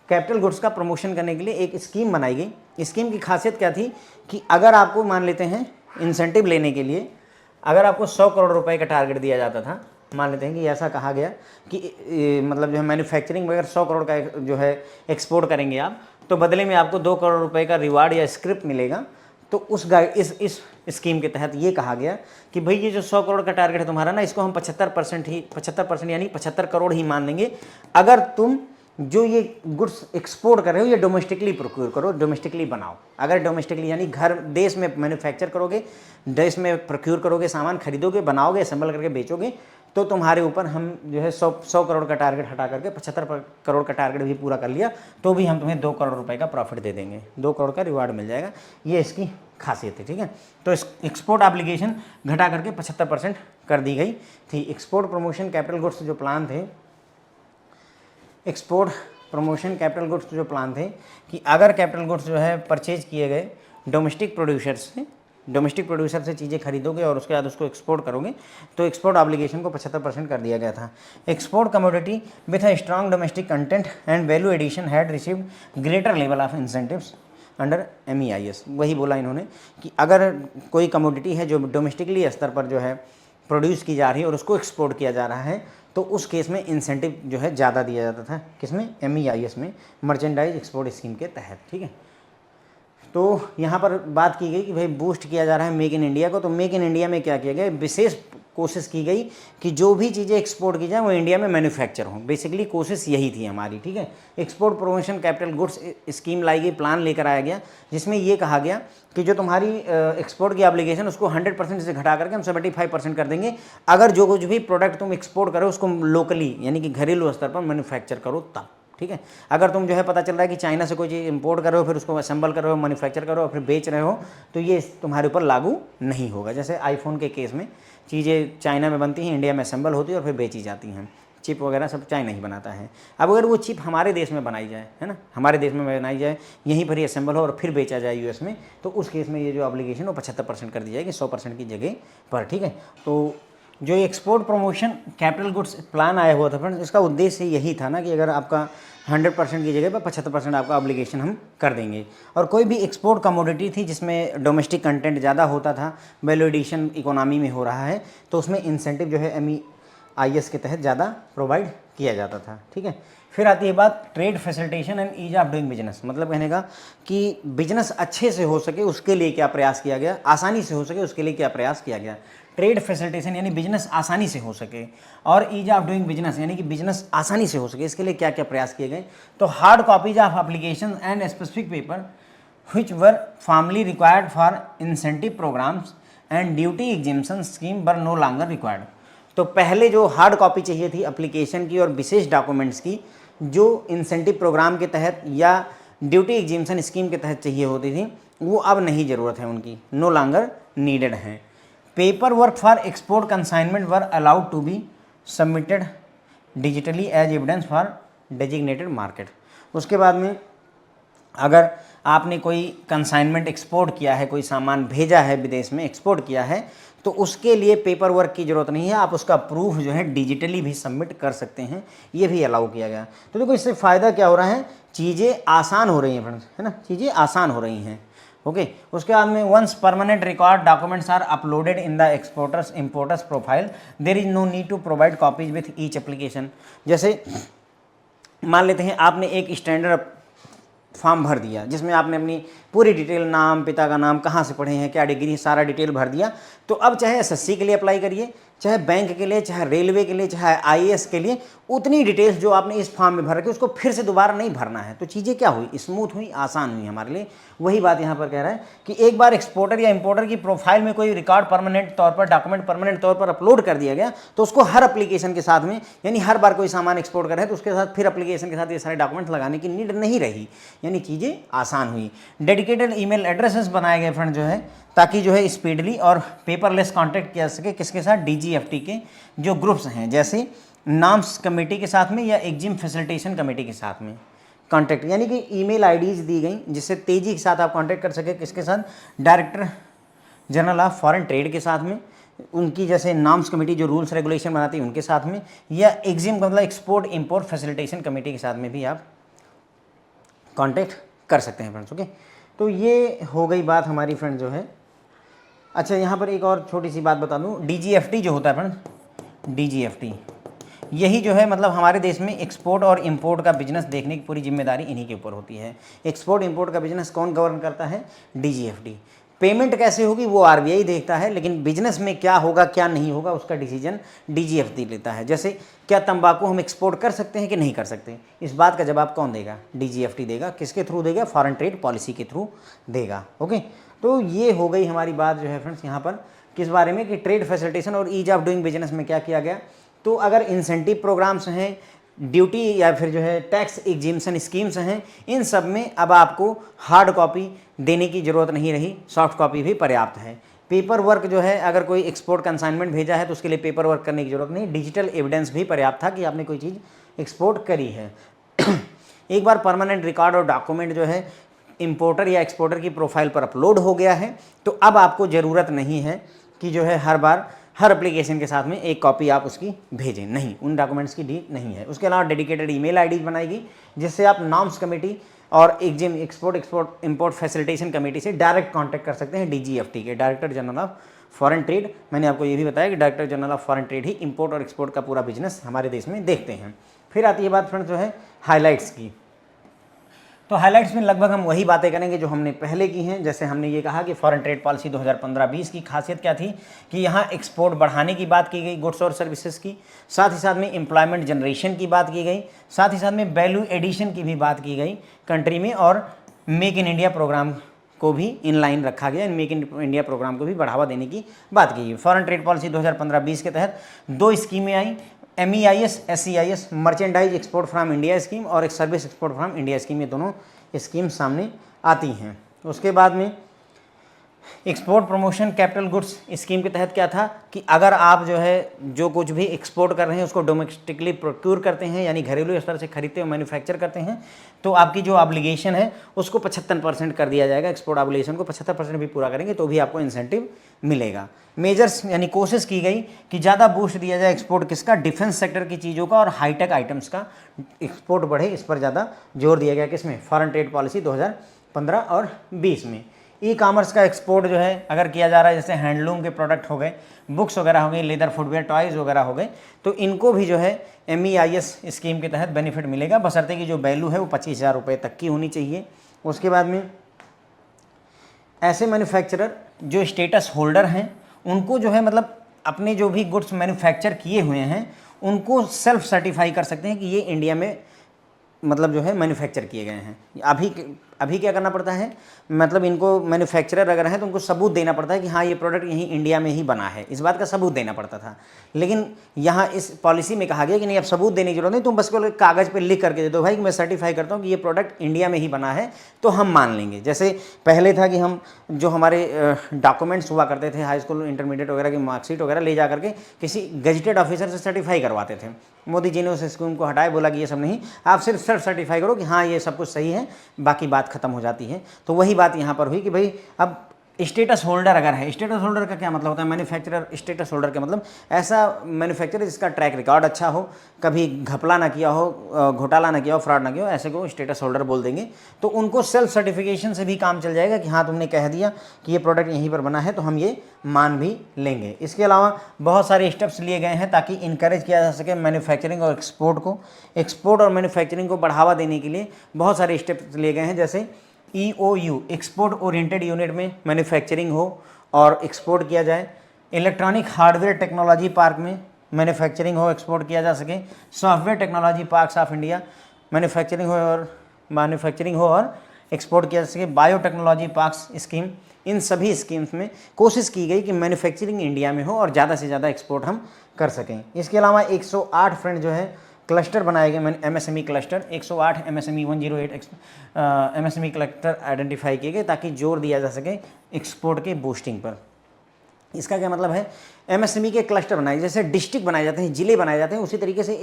कैपिटल गुड्स का प्रमोशन करने के लिए एक स्कीम बनाई गई। स्कीम की खासियत क्या थी कि अगर आपको मान लेते हैं इंसेंटिव लेने के लिए अगर आपको 100 करोड़ रुपए का टारगेट दिया जाता था, मान लेते हैं कि ऐसा कहा गया कि मतलब जो है मैन्युफैक्चरिंग में अगर 100 करोड़ का जो है एक्सपोर्ट करेंगे आप, तो बदले में आपको 2 करोड़ रुपए का रिवार्ड या स्क्रिप्ट मिलेगा। तो इस स्कीम के तहत ये कहा गया कि भाई ये जो 100 करोड़ का टारगेट है तुम्हारा ना, इसको हम 75% यानी 75 करोड़ ही मान लेंगे अगर तुम जो ये गुड्स एक्सपोर्ट कर रहे हो ये डोमेस्टिकली प्रोक्योर करो, डोमेस्टिकली बनाओ। अगर डोमेस्टिकली यानी घर देश में मैन्युफैक्चर करोगे, देश में प्रोक्योर करोगे, सामान खरीदोगे, बनाओगे, असेंबल करके बेचोगे, तो तुम्हारे ऊपर हम जो है 100 करोड़ का टारगेट हटा करके 75 करोड़ का टारगेट भी पूरा कर लिया तो भी हम तुम्हें 2 करोड़ रुपए का प्रॉफिट दे देंगे, 2 करोड़ का रिवार्ड मिल जाएगा। ये इसकी खासियत है, ठीक है। तो इस एक्सपोर्ट एप्लीकेशन घटा करके 75% कर दी गई थी। एक्सपोर्ट प्रमोशन कैपिटल गुड्स जो प्लान थे, एक्सपोर्ट प्रमोशन कैपिटल गुड्स जो प्लान थे कि अगर कैपिटल गुड्स जो है परचेज किए गए डोमेस्टिक प्रोड्यूसर से चीज़ें खरीदोगे और उसके बाद उसको एक्सपोर्ट करोगे तो एक्सपोर्ट ऑब्लिगेशन को 75% कर दिया गया था। Export commodity with a strong domestic content and value addition had received greater level of incentives under MEIS। वही बोला इन्होंने कि अगर कोई कमोडिटी है जो डोमेस्टिकली स्तर पर जो है प्रोड्यूस की जा रही है और उसको एक्सपोर्ट किया जा रहा है तो उस केस में इंसेंटिव जो है ज़्यादा दिया जाता था। किसमें? MEIS में, मर्चेंडाइज एक्सपोर्ट स्कीम के तहत, ठीक है। तो यहाँ पर बात की गई कि भाई बूस्ट किया जा रहा है मेक इन इंडिया को, तो मेक इन इंडिया में क्या किया गया, विशेष कोशिश की गई कि जो भी चीज़ें एक्सपोर्ट की जाए वो इंडिया में मैन्युफैक्चर हो। बेसिकली कोशिश यही थी हमारी, ठीक है। Export promotion capital goods scheme लाई गई, प्लान लेकर आया गया जिसमें ये कहा गया कि जो तुम्हारी एक्सपोर्ट की एप्लीकेशन उसको 100% से घटा करके हम 75% कर देंगे अगर जो कुछ भी प्रोडक्ट तुम एक्सपोर्ट करो उसको लोकली यानी कि घरेलू स्तर पर मैन्युफैक्चर करो तब, ठीक है। अगर तुम जो है पता चल रहा है कि चाइना से कोई चीज़ इंपोर्ट कर रहे हो फिर उसको असेंबल कर रहे हो, मैन्युफैक्चर करो और फिर बेच रहे हो तो ये तुम्हारे ऊपर लागू नहीं होगा। जैसे आईफोन के केस में चीज़ें चाइना में बनती हैं, इंडिया में असेंबल होती है और फिर बेची जाती हैं। चिप वगैरह सब चाइना ही बनाता है। अब अगर वो चिप हमारे देश में बनाई जाए, है ना, हमारे देश में बनाई जाए, यहीं पर ही असेंबल हो और फिर बेचा जाए US में, तो उस केस में ये जो ऑब्लिगेशन वो 75% कर दी जाएगी 100% की जगह पर, ठीक है। तो जो export promotion capital goods plan आया हुआ था फ्रेंड्स, इसका उद्देश्य यही था ना कि अगर आपका 100% की जगह पर 75% आपका ऑब्लिगेशन हम कर देंगे। और कोई भी एक्सपोर्ट कमोडिटी थी जिसमें डोमेस्टिक कंटेंट ज़्यादा होता था, वैल्यू एडिशन इकोनॉमी में हो रहा है, तो उसमें इंसेंटिव जो है MEIS के तहत ज़्यादा प्रोवाइड किया जाता था, ठीक है। फिर आती है बात trade facilitation and ease of doing business. मतलब कहने का कि बिजनेस अच्छे से हो सके उसके लिए क्या प्रयास किया गया, आसानी से हो सके उसके लिए क्या प्रयास किया गया। ट्रेड फैसिलिटेशन यानी बिजनेस आसानी से हो सके और ईज ऑफ डूइंग बिजनेस यानी कि बिजनेस आसानी से हो सके, इसके लिए क्या क्या प्रयास किए गए। तो hard copies of application and specific paper which were formerly required for incentive programs and duty exemption scheme were no longer required। तो पहले जो हार्ड कॉपी चाहिए थी एप्लीकेशन की और विशेष डॉक्यूमेंट्स की जो इंसेंटिव प्रोग्राम के तहत या ड्यूटी एग्जिम्पशन स्कीम के तहत चाहिए होती थी वो अब नहीं ज़रूरत है, उनकी नो लॉन्गर नीडेड हैं। Paper work for export consignment were allowed to be submitted digitally as evidence for designated market. उसके बाद में अगर आपने कोई कंसाइनमेंट एक्सपोर्ट किया है, कोई सामान भेजा है विदेश में, एक्सपोर्ट किया है, तो उसके लिए पेपर वर्क की ज़रूरत नहीं है, आप उसका प्रूफ जो है डिजिटली भी सबमिट कर सकते हैं, ये भी अलाउ किया गया। तो देखो इससे फ़ायदा क्या हो रहा है, चीज़ें आसान हो रही हैं फ्रेंड्स, है ना, चीज़ें आसान हो रही हैं, ओके। उसके बाद में once permanent record documents are uploaded in the exporters importers profile there is no need to provide copies with each application. जैसे मान लेते हैं आपने एक स्टैंडर्ड फॉर्म भर दिया जिसमें आपने अपनी पूरी डिटेल, नाम, पिता का नाम, कहाँ से पढ़े हैं, क्या डिग्री, सारा डिटेल भर दिया। तो अब चाहे SSC के लिए अप्लाई करिए, चाहे बैंक के लिए, चाहे रेलवे के लिए, चाहे IAS के लिए, उतनी डिटेल्स जो आपने इस फॉर्म में भर रखी उसको फिर से दोबारा नहीं भरना है। तो चीज़ें क्या हुई, स्मूथ हुई, आसान हुई हमारे लिए। वही बात यहाँ पर कह रहा है कि एक बार एक्सपोर्टर या इंपोर्टर की प्रोफाइल में कोई रिकॉर्ड परमानेंट तौर पर, डॉक्यूमेंट परमानेंट तौर पर अपलोड कर दिया गया तो उसको हर एप्लीकेशन के साथ में, यानी हर बार कोई सामान एक्सपोर्ट कर रहे हैं तो उसके साथ फिर एप्लीकेशन के साथ ये सारे डॉक्यूमेंट्स लगाने की नीड नहीं रही, यानी चीज़ें आसान हुई। डेडिकेटेड ईमेल एड्रेसेस बनाए गए फ्रेंड जो है, ताकि जो है स्पीडली और पेपरलेस कॉन्टैक्ट किया जा सके किसके साथ, DGFT के जो ग्रुप्स हैं, जैसे नाम्स कमेटी के साथ में या एग्जिम फैसिलिटेशन कमेटी के साथ में कांटेक्ट, यानी कि ईमेल आईडीज़ दी गई जिससे तेज़ी के साथ आप कांटेक्ट कर सके किसके साथ, director general of foreign trade के साथ में, उनकी जैसे नाम्स कमेटी जो रूल्स रेगुलेशन बनाती है उनके साथ में, या एग्जिम मतलब एक्सपोर्ट इंपोर्ट फैसिलिटेशन कमेटी के साथ में भी आप कांटेक्ट कर सकते हैं फ्रेंड्स। ओके, तो ये हो गई बात हमारी फ्रेंड जो है। अच्छा, यहाँ पर एक और छोटी सी बात बता दूँ, DGFT जो होता है फ्रेंड, DGFT यही जो है मतलब हमारे देश में एक्सपोर्ट और इंपोर्ट का बिजनेस देखने की पूरी जिम्मेदारी इन्हीं के ऊपर होती है। एक्सपोर्ट इंपोर्ट का बिजनेस कौन गवर्न करता है, DGFT। पेमेंट कैसे होगी वो RBI देखता है, लेकिन बिजनेस में क्या होगा क्या नहीं होगा उसका डिसीजन DGFT लेता है। जैसे क्या तंबाकू हम एक्सपोर्ट कर सकते हैं कि नहीं कर सकते, इस बात का जवाब कौन देगा, DGFT देगा। किसके थ्रू देगा, फॉरेन ट्रेड पॉलिसी के थ्रू देगा। ओके, तो ये हो गई हमारी बात जो है फ्रेंड्स यहाँ पर किस बारे में, कि ट्रेड फैसिलिटेशन और ईज ऑफ डूइंग बिजनेस में क्या किया गया। तो अगर इंसेंटिव प्रोग्राम्स हैं, ड्यूटी या फिर जो है टैक्स एग्जिम्पशन स्कीम्स हैं, इन सब में अब आपको हार्ड कॉपी देने की ज़रूरत नहीं रही, सॉफ्ट कॉपी भी पर्याप्त है। पेपर वर्क जो है, अगर कोई एक्सपोर्ट कंसाइनमेंट भेजा है तो उसके लिए पेपर वर्क करने की ज़रूरत नहीं, डिजिटल एविडेंस भी पर्याप्त था कि आपने कोई चीज़ एक्सपोर्ट करी है। एक बार परमानेंट रिकॉर्ड और डॉक्यूमेंट जो है इंपोर्टर या एक्सपोर्टर की प्रोफाइल पर अपलोड हो गया है तो अब आपको ज़रूरत नहीं है कि जो है हर बार हर एप्लीकेशन के साथ में एक कॉपी आप उसकी भेजें, नहीं, उन डॉक्यूमेंट्स की नीड नहीं है। उसके अलावा डेडिकेटेड ईमेल आईडी बनाएगी जिससे आप नॉर्म्स कमेटी और EXIM export import facilitation committee से डायरेक्ट कांटेक्ट कर सकते हैं, DGFT के director general of foreign trade. मैंने आपको ये भी बताया कि director general of foreign trade he import और एक्सपोर्ट का पूरा बिजनेस हमारे देश में देखते हैं। फिर आती है बात फ्रेंड्स जो है हाईलाइट्स की। तो हाइलाइट्स में लगभग हम वही बातें करेंगे जो हमने पहले की हैं। जैसे हमने ये कहा कि फॉरेन ट्रेड पॉलिसी 2015-20 की खासियत क्या थी कि यहाँ एक्सपोर्ट बढ़ाने की बात की गई गुड्स और सर्विसेज की, साथ ही साथ में एम्प्लॉयमेंट जनरेशन की बात की गई, साथ ही साथ में वैल्यू एडिशन की भी बात की गई कंट्री में, और मेक इन इंडिया प्रोग्राम को भी इन लाइन रखा गया, मेक इन इंडिया प्रोग्राम को भी बढ़ावा देने की बात की गई। फॉरेन ट्रेड पॉलिसी 2015-20 के तहत 2 स्कीमें आई, MEIS SEIS merchandise export from India scheme और एक service export from India scheme, ये दोनों स्कीम सामने आती हैं। उसके बाद में export promotion capital goods scheme के तहत क्या था कि अगर आप जो है जो कुछ भी एक्सपोर्ट कर रहे हैं उसको डोमेस्टिकली प्रोक्योर करते हैं, यानी घरेलू स्तर से खरीदते हुए मैन्युफैक्चर करते हैं, तो आपकी जो ऑब्लिगेशन है उसको 75% कर दिया जाएगा। एक्सपोर्ट ऑब्लिगेशन को 75% भी पूरा करेंगे तो भी आपको इंसेंटिव मिलेगा। मेजर्स यानी कोशिश की गई कि ज़्यादा बूस्ट दिया जाए एक्सपोर्ट किसका, डिफेंस सेक्टर की चीज़ों का और हाईटेक आइटम्स का एक्सपोर्ट बढ़े, इस पर ज़्यादा जोर दिया गया। किसमें, फॉरेन ट्रेड पॉलिसी 2015 और 20 में। ई कॉमर्स का एक्सपोर्ट जो है अगर किया जा रहा है, जैसे हैंडलूम के प्रोडक्ट हो गए, बुक्स वगैरह हो गई, लेदर फुटवेयर टॉयज़ वगैरह हो गए, तो इनको भी जो है MEIS स्कीम के तहत बेनिफिट मिलेगा, बशर्ते कि जो वैल्यू है वो 25,000 रुपये तक की होनी चाहिए। उसके बाद में ऐसे मैन्युफैक्चरर जो स्टेटस होल्डर हैं उनको जो है मतलब अपने जो भी गुड्स मैन्युफैक्चर किए हुए हैं उनको सेल्फ सर्टिफाई कर सकते हैं कि ये इंडिया में मतलब जो है मैन्युफैक्चर किए गए हैं। अभी क्या करना पड़ता है, मतलब इनको मैन्युफैक्चरर अगर हैं तो उनको सबूत देना पड़ता है कि हाँ ये प्रोडक्ट यहीं इंडिया में ही बना है, इस बात का सबूत देना पड़ता था। लेकिन यहाँ इस पॉलिसी में कहा गया कि नहीं, अब सबूत देने की जरूरत नहीं, तुम बस को कागज़ पे लिख करके दे दो भाई कि मैं सर्टिफाई करता हूँ कि ये प्रोडक्ट इंडिया में ही बना है, तो हम मान लेंगे। जैसे पहले था कि हम जो हमारे डॉक्यूमेंट्स हुआ करते थे, हाई स्कूल इंटरमीडिएट वगैरह की मार्कशीट वगैरह ले जा करके किसी गजटेड ऑफिसर से सर्टिफाई करवाते थे। मोदी जी ने उस स्कीम को हटाए, बोला कि ये सब नहीं, आप सिर्फ सेल्फ सर्टिफाई करो कि हाँ ये सब कुछ सही है, बाकी बात खत्म हो जाती है। तो वही बात यहाँ पर हुई कि भाई अब स्टेटस होल्डर अगर है, स्टेटस होल्डर का क्या मतलब होता है, मैन्युफैक्चरर स्टेटस होल्डर का मतलब ऐसा मैन्युफैक्चरर जिसका ट्रैक रिकॉर्ड अच्छा हो, कभी घपला ना किया हो, घोटाला ना किया हो, फ्रॉड ना किया हो, ऐसे को स्टेटस होल्डर बोल देंगे। तो उनको सेल्फ सर्टिफिकेशन से भी काम चल जाएगा कि हाँ तुमने कह दिया कि ये प्रोडक्ट यहीं पर बना है तो हम ये मान भी लेंगे। इसके अलावा बहुत सारे स्टेप्स लिए गए हैं ताकि इनकरेज किया जा सके मैन्युफैक्चरिंग और एक्सपोर्ट को। एक्सपोर्ट और मैन्युफैक्चरिंग को बढ़ावा देने के लिए बहुत सारे स्टेप्स लिए गए हैं, जैसे EOU एक्सपोर्ट ओरिएंटेड यूनिट में मैन्युफैक्चरिंग हो और एक्सपोर्ट किया जाए। इलेक्ट्रॉनिक हार्डवेयर टेक्नोलॉजी पार्क में मैन्युफैक्चरिंग हो, एक्सपोर्ट किया जा सके। Software technology parks of India, manufacturing हो और एक्सपोर्ट किया जा सके। बायोटेक्नोलॉजी पार्क्स स्कीम, इन सभी स्कीम्स में कोशिश की गई कि मैन्युफैक्चरिंग इंडिया में हो और ज़्यादा से ज़्यादा एक्सपोर्ट हम कर सकें। इसके अलावा 108 फ्रेंड जो है क्लस्टर बनाए गए, MSME cluster 108 MSME 108 MSME cluster identify किए गए ताकि जोर दिया जा सके एक्सपोर्ट के बूस्टिंग पर। इसका क्या मतलब है, MSME के क्लस्टर बनाए, जैसे डिस्ट्रिक्ट बनाए जाते हैं, जिले बनाए जाते हैं, उसी तरीके से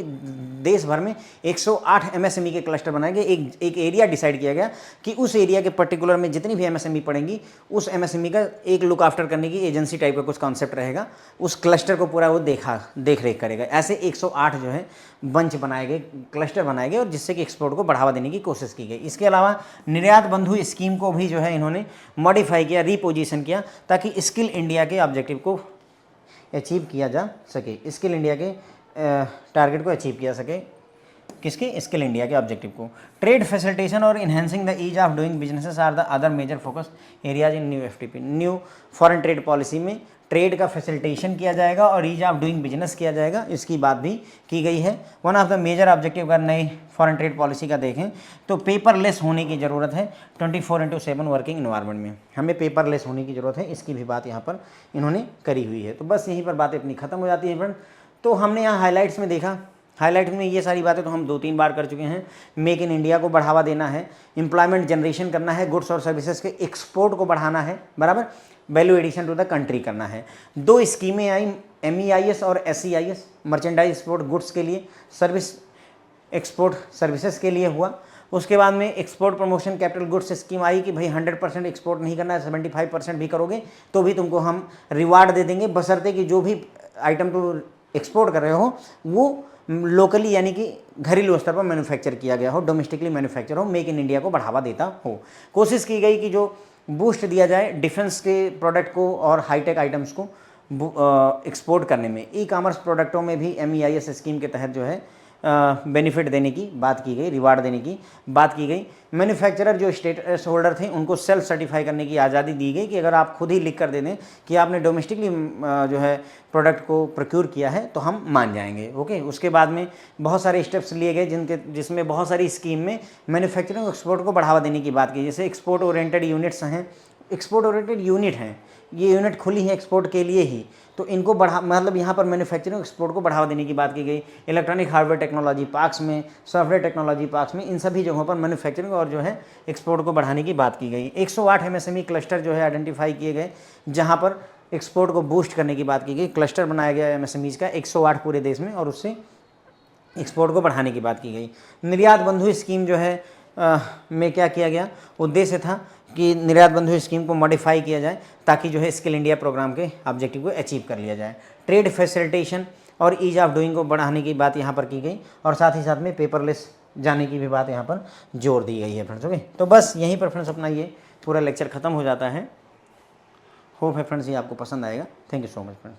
देश भर में 108 MSME के क्लस्टर बनाए गए। एक एरिया डिसाइड किया गया कि उस एरिया के पर्टिकुलर में जितनी भी MSME पड़ेंगी उस MSME का एक लुक आफ्टर करने की एजेंसी टाइप का कुछ कॉन्सेप्ट रहेगा, उस क्लस्टर को पूरा वो देख रेख करेगा। ऐसे 108 जो है बंच बनाए गए, क्लस्टर बनाए गए और जिससे कि एक्सपोर्ट को बढ़ावा देने की कोशिश की गई। इसके अलावा निर्यात बंधु स्कीम को भी जो है इन्होंने मॉडिफाई किया, रीपोजिशन किया ताकि स्किल इंडिया के ऑब्जेक्टिव को अचीव किया जा सके, स्किल इंडिया के टारगेट को अचीव किया सके। किसके, स्किल इंडिया के ऑब्जेक्टिव को। ट्रेड फैसिलिटेशन और enhancing the ease of doing businesses are the other major focus areas in new FTP। New foreign trade policy में ट्रेड का फैसिलिटेशन किया जाएगा और ईज ऑफ डूइंग बिजनेस किया जाएगा, इसकी बात भी की गई है। One of the major objective अगर नई फॉरेन ट्रेड पॉलिसी का देखें तो पेपरलेस होने की ज़रूरत है 24/7 वर्किंग इन्वायरमेंट में, हमें पेपरलेस होने की ज़रूरत है, इसकी भी बात यहाँ पर इन्होंने करी हुई है। तो बस यहीं पर बातें अपनी ख़त्म हो जाती है फ्रेंड। तो हमने यहाँ हाईलाइट्स में देखा, हाईलाइट में ये सारी बातें तो हम 2-3 बार कर चुके हैं। मेक इन इंडिया को बढ़ावा देना है, एम्प्लॉयमेंट जनरेशन करना है, गुड्स और सर्विसेज के एक्सपोर्ट को बढ़ाना है, बराबर, value addition to the country करना है। 2 स्कीमें आई, MEIS और SEIS, मर्चेंडाइज एक्सपोर्ट गुड्स के लिए, सर्विस एक्सपोर्ट सर्विसेज के लिए हुआ। उसके बाद में export promotion capital goods scheme आई कि भाई 100% एक्सपोर्ट नहीं करना है, 75% भी करोगे तो भी तुमको हम रिवार्ड दे देंगे, बशर्ते कि जो भी आइटम तुम एक्सपोर्ट कर रहे हो वो लोकली यानी कि घरेलू स्तर पर मैन्युफैक्चर किया गया हो, डोमेस्टिकली मैन्युफैक्चर हो, मेक इन इंडिया को बढ़ावा देता हो। कोशिश की गई कि जो बूस्ट दिया जाए डिफेंस के प्रोडक्ट को और हाईटेक आइटम्स को एक्सपोर्ट करने में। ई-कॉमर्स प्रोडक्टों में भी MEIS स्कीम के तहत जो है बेनिफिट देने की बात की गई, रिवार्ड देने की बात की गई। मैन्युफैक्चरर जो स्टेटस होल्डर थे उनको सेल्फ सर्टिफाई करने की आज़ादी दी गई कि अगर आप खुद ही लिख कर दे दें कि आपने डोमेस्टिकली जो है प्रोडक्ट को प्रोक्योर किया है तो हम मान जाएंगे। ओके, उसके बाद में बहुत सारे स्टेप्स लिए गए जिसमें बहुत सारी स्कीम में मैन्युफैक्चरिंग और एक्सपोर्ट को बढ़ावा देने की बात की। जैसे एक्सपोर्ट ओरिएंटेड यूनिट्स हैं, एक्सपोर्ट ओरिएंटेड यूनिट हैं, ये यूनिट खुली है एक्सपोर्ट के लिए ही, तो इनको मतलब यहाँ पर मैन्युफैक्चरिंग एक्सपोर्ट को बढ़ावा देने की बात की गई। इलेक्ट्रॉनिक हार्डवेयर टेक्नोलॉजी पार्क्स में, सॉफ्टवेयर टेक्नोलॉजी पार्क्स में, इन सभी जगहों पर मैन्युफैक्चरिंग और जो है एक्सपोर्ट को बढ़ाने की बात की गई। 108 MSME क्लस्टर जो है आइडेंटिफाई किए गए जहाँ पर एक्सपोर्ट को बूस्ट करने की बात की गई। क्लस्टर बनाया गया MSMEs का 108 पूरे देश में और उससे एक्सपोर्ट को बढ़ाने की बात की गई। निर्यात बंधु स्कीम जो है में क्या किया गया, उद्देश्य था कि निर्यात बंधु स्कीम को मॉडिफाई किया जाए ताकि जो है स्किल इंडिया प्रोग्राम के ऑब्जेक्टिव को अचीव कर लिया जाए। ट्रेड फैसिलिटेशन और ईज ऑफ डूइंग को बढ़ाने की बात यहाँ पर की गई और साथ ही साथ में पेपरलेस जाने की भी बात यहाँ पर जोर दी गई है फ्रेंड्स। ओके, तो बस यहीं पर फ्रेंड्स अपना ये पूरा लेक्चर ख़त्म हो जाता है। होप है फ्रेंड्स ये आपको पसंद आएगा। Thank you so much friends.